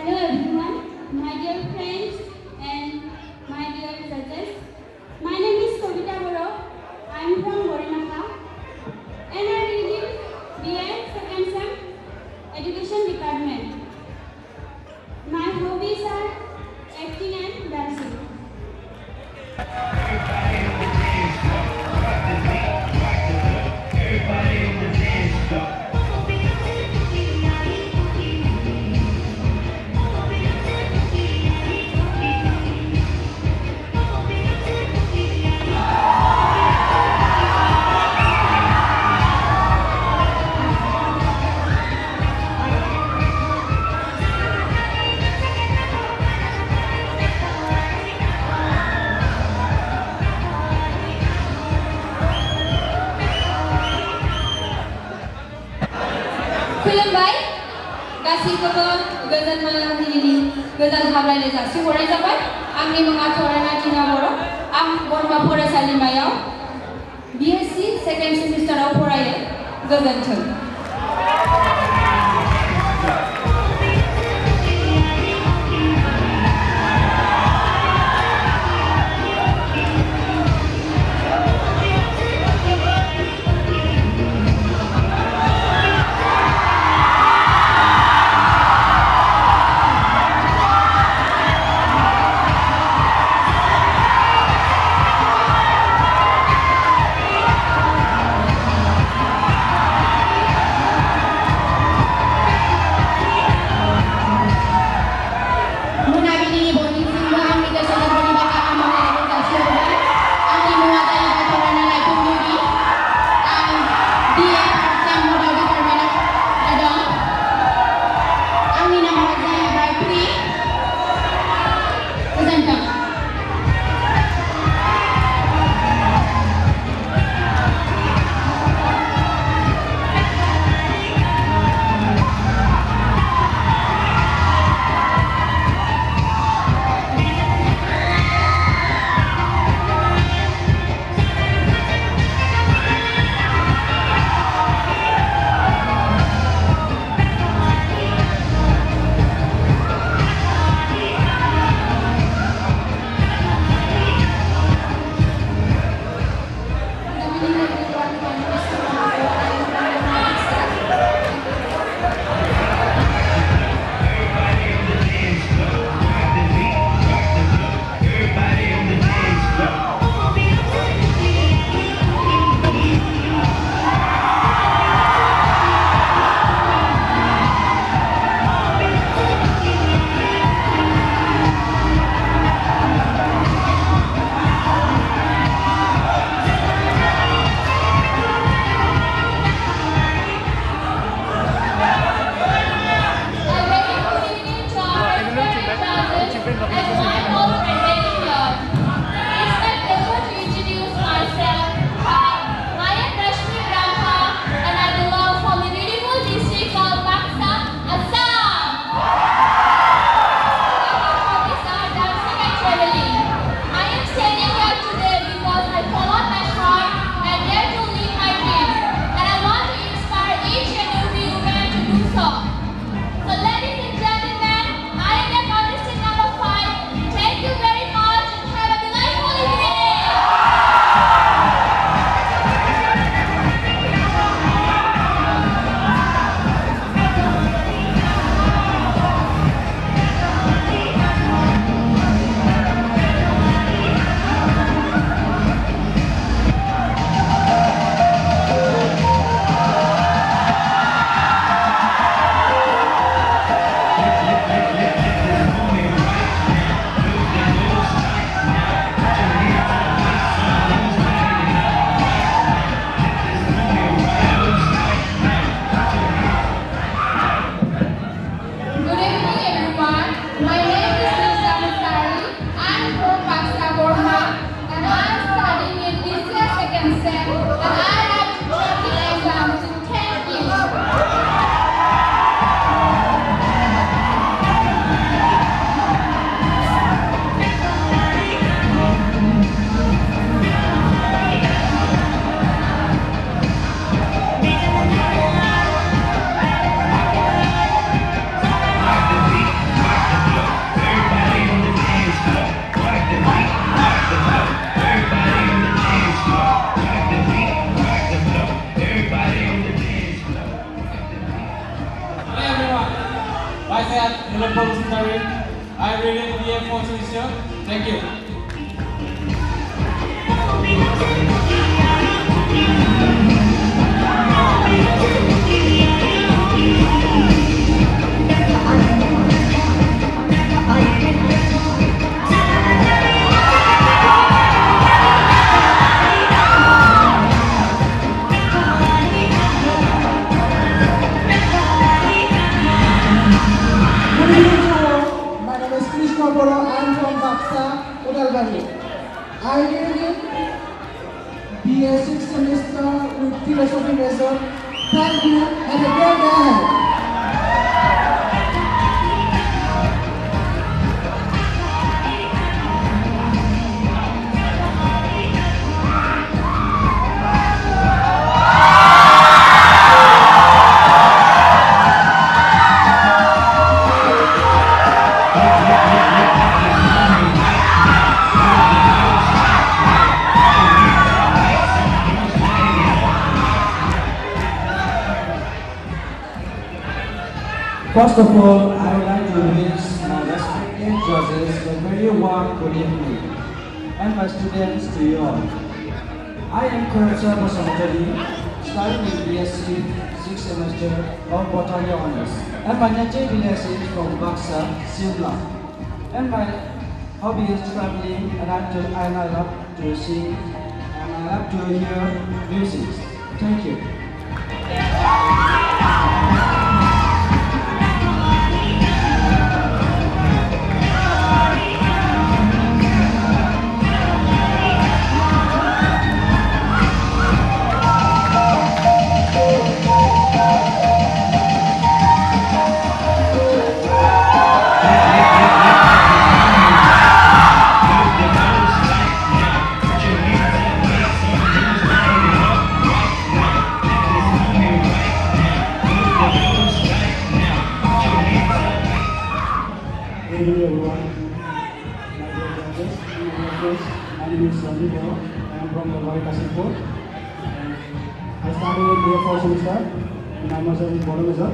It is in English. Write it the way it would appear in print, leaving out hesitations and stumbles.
Hello everyone, my dear friends and my dear judges. My name is Kavita Boro. I am from Gorinaka and I read in BA second sem Education Department. My hobbies are acting and dancing. Everybody in the dance floor, rock the beat, rock the beat. Everybody in the dance floor. खुलुमबाय गासैखौबो गोजोन मोनाबिलिनि गोजोन हामलायनाय जासिहरनाय जाबाय आंनि मुङा थरायना टिना बर' आं बरमा फरायसालिमायाव BSc सेकेन्ड सेमिस्टाराव फरायो गोजोन्थों Sayat, Nilompal Sundari. I read BA 4th semester. Thank you. Good evening to all. My name is Krishna Bora. I am from Baksa, Udalbari. I graduated BA 6th semester with philosophy major. Thank you and a great day ahead. First of all, I would like to wish my respected judges a very warm good evening, and my students to you all. I am Khairsa Basamjari, studying in BSc 6th semester of Botany Honors, and my native village is from Baksa, Simla. And my hobby is traveling, and I love to sing, and I love to hear music. Thank you. Good evening everyone. My dear judges, my friends, my name is Sandeep Rao. I am from Dalwari Kasipur. I started in BA 4th semester and I am also in Bodo Major.